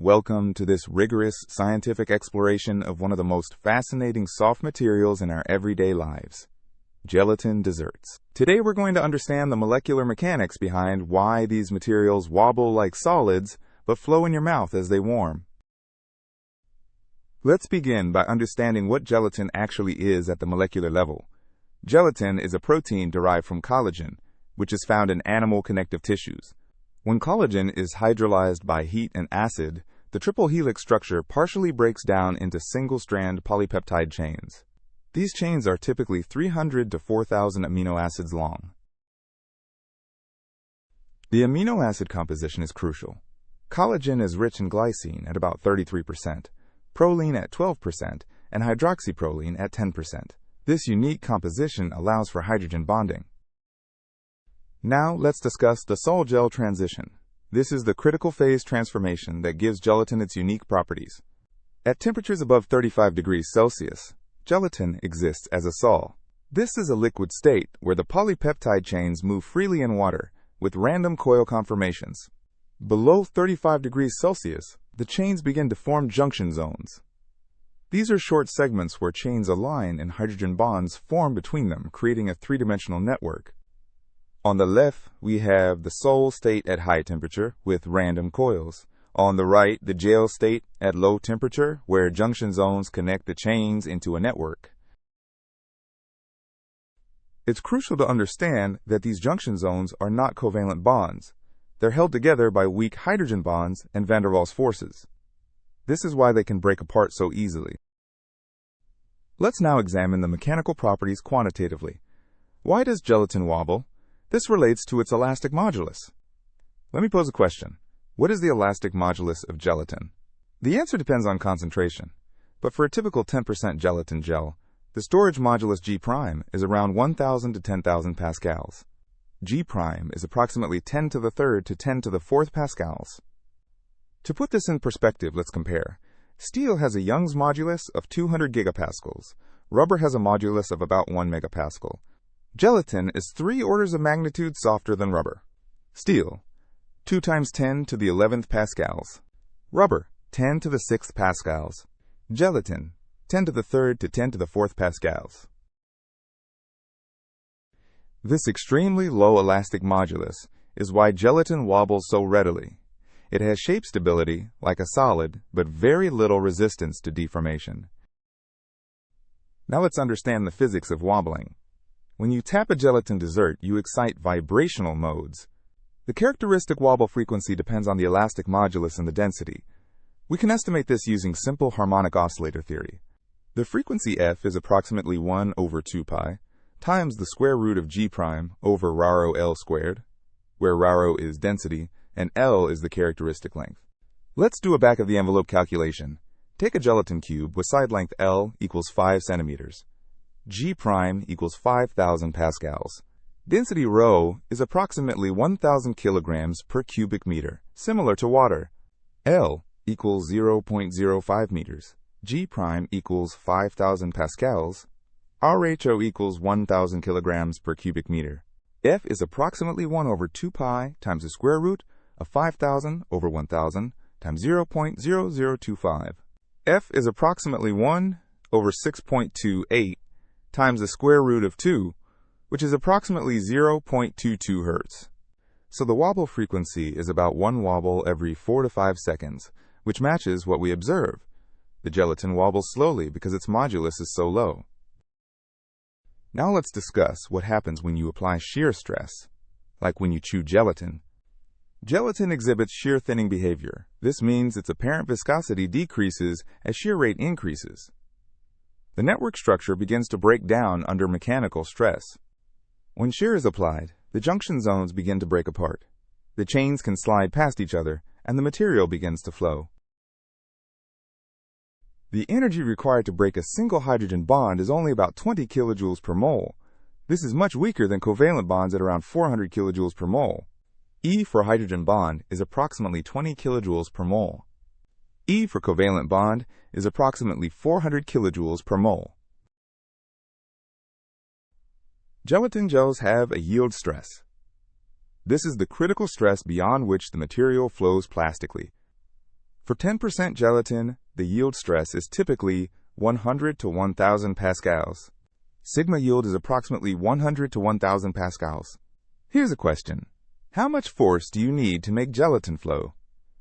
Welcome to this rigorous scientific exploration of one of the most fascinating soft materials in our everyday lives, gelatin desserts. Today we're going to understand the molecular mechanics behind why these materials wobble like solids but flow in your mouth as they warm. Let's begin by understanding what gelatin actually is at the molecular level. Gelatin is a protein derived from collagen, which is found in animal connective tissues. When collagen is hydrolyzed by heat and acid, the triple helix structure partially breaks down into single-strand polypeptide chains. These chains are typically 300 to 4,000 amino acids long. The amino acid composition is crucial. Collagen is rich in glycine at about 33%, proline at 12%, and hydroxyproline at 10%. This unique composition allows for hydrogen bonding. Now let's discuss the sol-gel transition. This is the critical phase transformation that gives gelatin its unique properties. At temperatures above 35 degrees Celsius, gelatin exists as a sol. This is a liquid state where the polypeptide chains move freely in water with random coil conformations. Below 35 degrees Celsius, the chains begin to form junction zones. These are short segments where chains align and hydrogen bonds form between them, creating a three-dimensional network. On the left, we have the sol state at high temperature with random coils. On the right, the gel state at low temperature, where junction zones connect the chains into a network. It's crucial to understand that these junction zones are not covalent bonds. They're held together by weak hydrogen bonds and van der Waals forces. This is why they can break apart so easily. Let's now examine the mechanical properties quantitatively. Why does gelatin wobble? This relates to its elastic modulus. Let me pose a question. What is the elastic modulus of gelatin? The answer depends on concentration, but for a typical 10% gelatin gel, the storage modulus G' is around 1,000 to 10,000 pascals. G' is approximately 10 to the third to 10 to the fourth pascals. To put this in perspective, let's compare. Steel has a Young's modulus of 200 gigapascals. Rubber has a modulus of about 1 megapascal. Gelatin is 3 orders of magnitude softer than rubber. Steel, 2 times 10 to the 11th pascals. Rubber, 10 to the 6th pascals. Gelatin, 10 to the 3rd to 10 to the 4th pascals. This extremely low elastic modulus is why gelatin wobbles so readily. It has shape stability like a solid, but very little resistance to deformation. Now let's understand the physics of wobbling. When you tap a gelatin dessert, you excite vibrational modes. The characteristic wobble frequency depends on the elastic modulus and the density. We can estimate this using simple harmonic oscillator theory. The frequency f is approximately 1 over 2 pi times the square root of G' over rho L squared, where rho is density and L is the characteristic length. Let's do a back-of-the-envelope calculation. Take a gelatin cube with side length L equals 5 centimeters. G' equals 5,000 pascals. Density rho is approximately 1,000 kilograms per cubic meter, similar to water. L equals 0.05 meters. G' equals 5,000 pascals. Rho equals 1,000 kilograms per cubic meter. F is approximately 1 over 2 pi times the square root of 5,000 over 1,000 times 0.0025. F is approximately 1 over 6.28 times the square root of 2, which is approximately 0.22 hertz. So the wobble frequency is about 1 wobble every 4 to 5 seconds, which matches what we observe. The gelatin wobbles slowly because its modulus is so low. Now let's discuss what happens when you apply shear stress, like when you chew gelatin. Gelatin exhibits shear thinning behavior. This means its apparent viscosity decreases as shear rate increases. The network structure begins to break down under mechanical stress. When shear is applied, the junction zones begin to break apart. The chains can slide past each other, and the material begins to flow. The energy required to break a single hydrogen bond is only about 20 kilojoules per mole. This is much weaker than covalent bonds at around 400 kilojoules per mole. E for hydrogen bond is approximately 20 kilojoules per mole. E for covalent bond is approximately 400 kilojoules per mole. Gelatin gels have a yield stress. This is the critical stress beyond which the material flows plastically. For 10% gelatin, the yield stress is typically 100 to 1000 pascals. Sigma yield is approximately 100 to 1000 pascals. Here's a question. How much force do you need to make gelatin flow?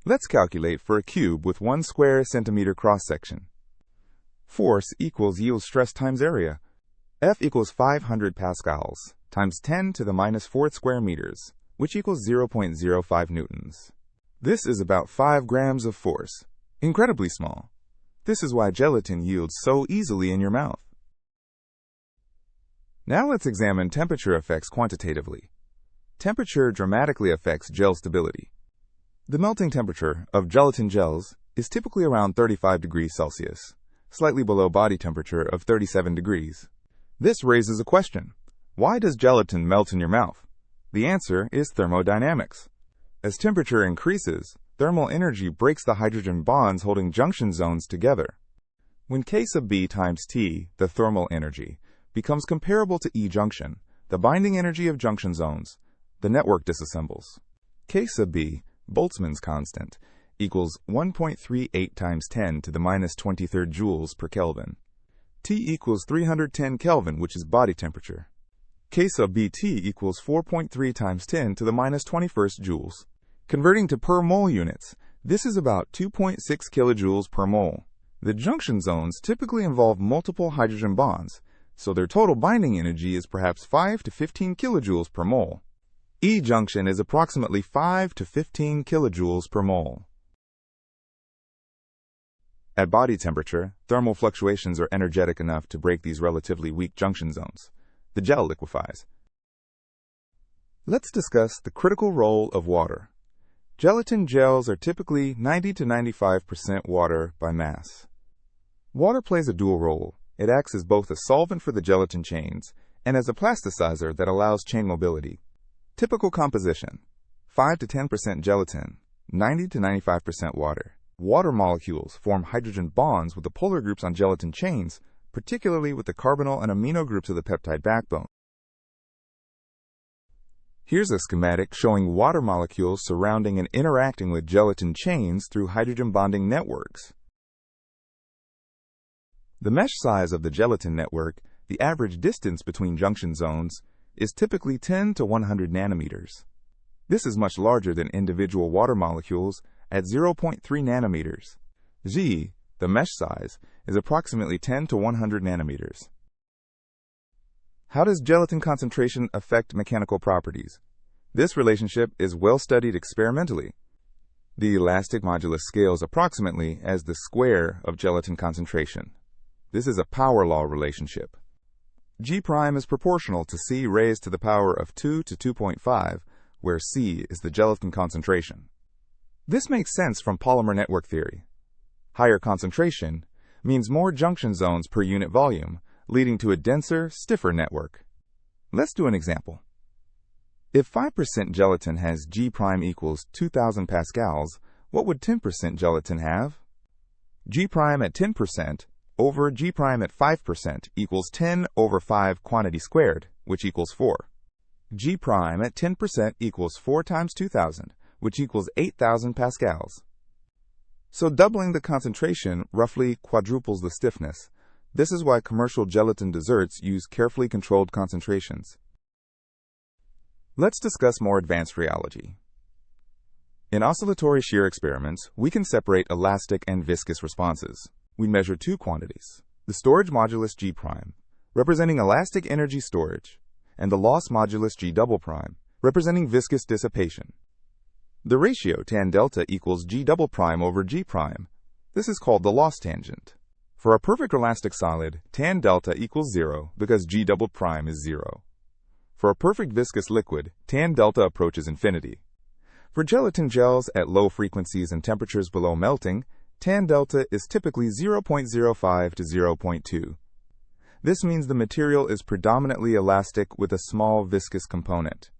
Let's calculate for a cube with 1 square centimeter cross-section. Force equals yield stress times area. F equals 500 pascals times 10 to the minus 4th square meters, which equals 0.05 newtons. This is about 5 grams of force. Incredibly small. This is why gelatin yields so easily in your mouth. Now let's examine temperature effects quantitatively. Temperature dramatically affects gel stability. The melting temperature of gelatin gels is typically around 35 degrees Celsius, slightly below body temperature of 37 degrees. This raises a question. Why does gelatin melt in your mouth? The answer is thermodynamics. As temperature increases, thermal energy breaks the hydrogen bonds holding junction zones together. When K sub B times T, the thermal energy, becomes comparable to E junction, the binding energy of junction zones, the network disassembles. K sub B, Boltzmann's constant, equals 1.38 times 10 to the minus 23rd joules per Kelvin. T equals 310 Kelvin, which is body temperature. K sub Bt equals 4.3 times 10 to the minus 21st joules. Converting to per mole units, this is about 2.6 kilojoules per mole. The junction zones typically involve multiple hydrogen bonds, so their total binding energy is perhaps 5 to 15 kilojoules per mole. E junction is approximately 5 to 15 kilojoules per mole. At body temperature, thermal fluctuations are energetic enough to break these relatively weak junction zones. The gel liquefies. Let's discuss the critical role of water. Gelatin gels are typically 90 to 95% water by mass. Water plays a dual role. It acts as both a solvent for the gelatin chains and as a plasticizer that allows chain mobility. Typical composition: 5 to 10% gelatin, 90 to 95% water. Water molecules form hydrogen bonds with the polar groups on gelatin chains, particularly with the carbonyl and amino groups of the peptide backbone. Here's a schematic showing water molecules surrounding and interacting with gelatin chains through hydrogen bonding networks. The mesh size of the gelatin network, the average distance between junction zones, is typically 10 to 100 nanometers. This is much larger than individual water molecules at 0.3 nanometers. G, the mesh size, is approximately 10 to 100 nanometers. How does gelatin concentration affect mechanical properties? This relationship is well studied experimentally. The elastic modulus scales approximately as the square of gelatin concentration. This is a power law relationship. G' is proportional to C raised to the power of 2 to 2.5, where C is the gelatin concentration. This makes sense from polymer network theory. Higher concentration means more junction zones per unit volume, leading to a denser, stiffer network. Let's do an example. If 5% gelatin has G' equals 2000 pascals, what would 10% gelatin have? G' at 10% over G' at 5% equals 10 over 5 quantity squared, which equals 4. G' at 10% equals 4 times 2000, which equals 8000 pascals. So doubling the concentration roughly quadruples the stiffness. This is why commercial gelatin desserts use carefully controlled concentrations. Let's discuss more advanced rheology. In oscillatory shear experiments, we can separate elastic and viscous responses. We measure two quantities: the storage modulus G', representing elastic energy storage, and the loss modulus G', representing viscous dissipation. The ratio tan delta equals G' over G'. This is called the loss tangent. For a perfect elastic solid, tan delta equals 0 because G' is 0. For a perfect viscous liquid, tan delta approaches infinity. For gelatin gels at low frequencies and temperatures below melting, tan delta is typically 0.05 to 0.2. This means the material is predominantly elastic with a small viscous component.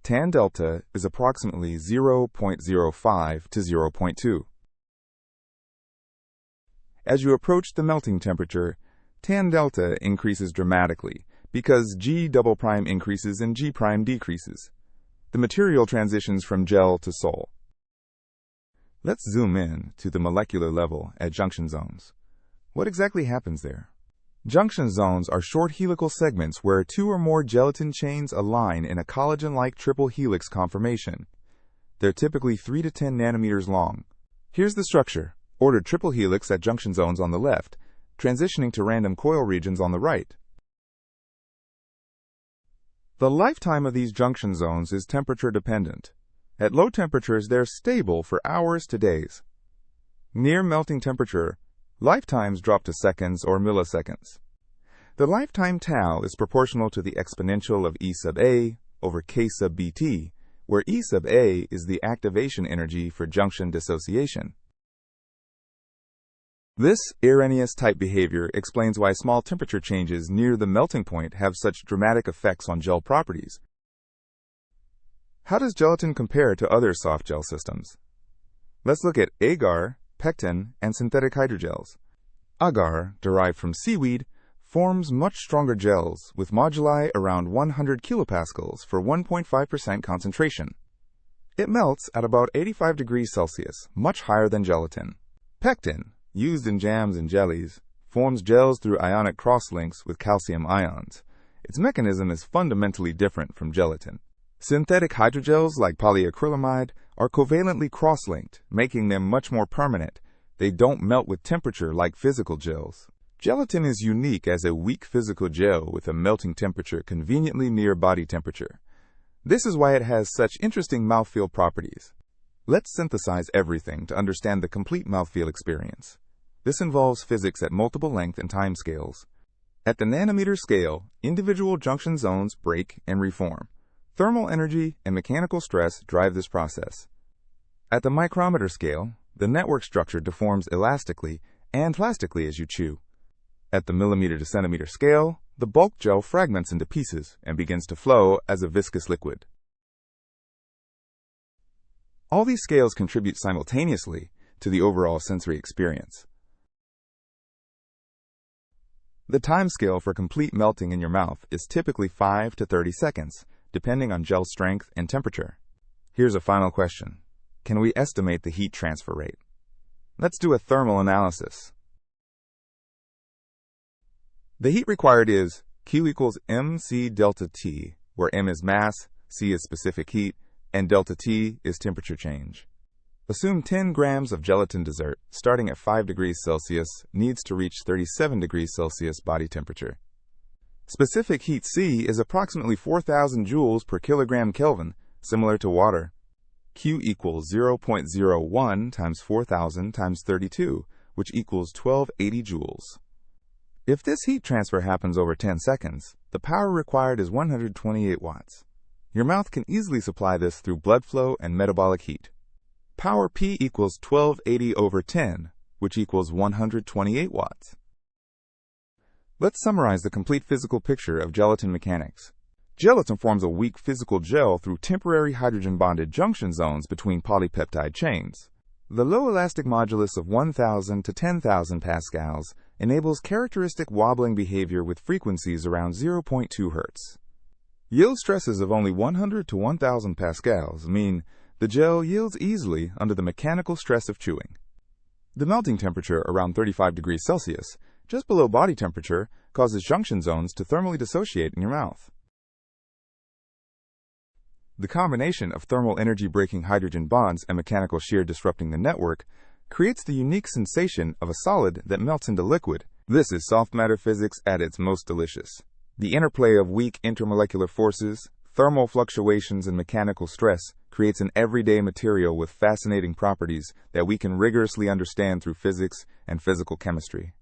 Tan delta is approximately 0.05 to 0.2. As you approach the melting temperature, tan delta increases dramatically because G' increases and G' decreases. The material transitions from gel to sol. Let's zoom in to the molecular level at junction zones. What exactly happens there? Junction zones are short helical segments where two or more gelatin chains align in a collagen-like triple helix conformation. They're typically 3 to 10 nanometers long. Here's the structure. Ordered triple helix at junction zones on the left, transitioning to random coil regions on the right. The lifetime of these junction zones is temperature dependent. At low temperatures, they're stable for hours to days. Near melting temperature, lifetimes drop to seconds or milliseconds. The lifetime tau is proportional to the exponential of E sub A over K sub Bt, where E sub A is the activation energy for junction dissociation. This Arrhenius-type behavior explains why small temperature changes near the melting point have such dramatic effects on gel properties. How does gelatin compare to other soft gel systems? Let's look at agar, pectin, and synthetic hydrogels. Agar, derived from seaweed, forms much stronger gels with moduli around 100 kilopascals for 1.5% concentration. It melts at about 85 degrees Celsius, much higher than gelatin. Pectin, used in jams and jellies, forms gels through ionic crosslinks with calcium ions. Its mechanism is fundamentally different from gelatin. Synthetic hydrogels like polyacrylamide are covalently cross-linked, making them much more permanent. They don't melt with temperature like physical gels. Gelatin is unique as a weak physical gel with a melting temperature conveniently near body temperature. This is why it has such interesting mouthfeel properties. Let's synthesize everything to understand the complete mouthfeel experience. This involves physics at multiple length and time scales. At the nanometer scale, individual junction zones break and reform. Thermal energy and mechanical stress drive this process. At the micrometer scale, the network structure deforms elastically and plastically as you chew. At the millimeter to centimeter scale, the bulk gel fragments into pieces and begins to flow as a viscous liquid. All these scales contribute simultaneously to the overall sensory experience. The time scale for complete melting in your mouth is typically 5 to 30 seconds, depending on gel strength and temperature. Here's a final question. Can we estimate the heat transfer rate? Let's do a thermal analysis. The heat required is Q equals mc delta T, where m is mass, C is specific heat, and delta T is temperature change. Assume 10 grams of gelatin dessert, starting at 5 degrees Celsius, needs to reach 37 degrees Celsius body temperature. Specific heat C is approximately 4,000 joules per kilogram Kelvin, similar to water. Q equals 0.01 times 4,000 times 32, which equals 1280 joules. If this heat transfer happens over 10 seconds, the power required is 128 watts. Your mouth can easily supply this through blood flow and metabolic heat. Power P equals 1280 over 10, which equals 128 watts. Let's summarize the complete physical picture of gelatin mechanics. Gelatin forms a weak physical gel through temporary hydrogen-bonded junction zones between polypeptide chains. The low elastic modulus of 1,000 to 10,000 pascals enables characteristic wobbling behavior with frequencies around 0.2 Hz. Yield stresses of only 100 to 1,000 pascals mean the gel yields easily under the mechanical stress of chewing. The melting temperature around 35 degrees Celsius, just below body temperature, causes junction zones to thermally dissociate in your mouth. The combination of thermal energy breaking hydrogen bonds and mechanical shear disrupting the network creates the unique sensation of a solid that melts into liquid. This is soft matter physics at its most delicious. The interplay of weak intermolecular forces, thermal fluctuations, and mechanical stress creates an everyday material with fascinating properties that we can rigorously understand through physics and physical chemistry.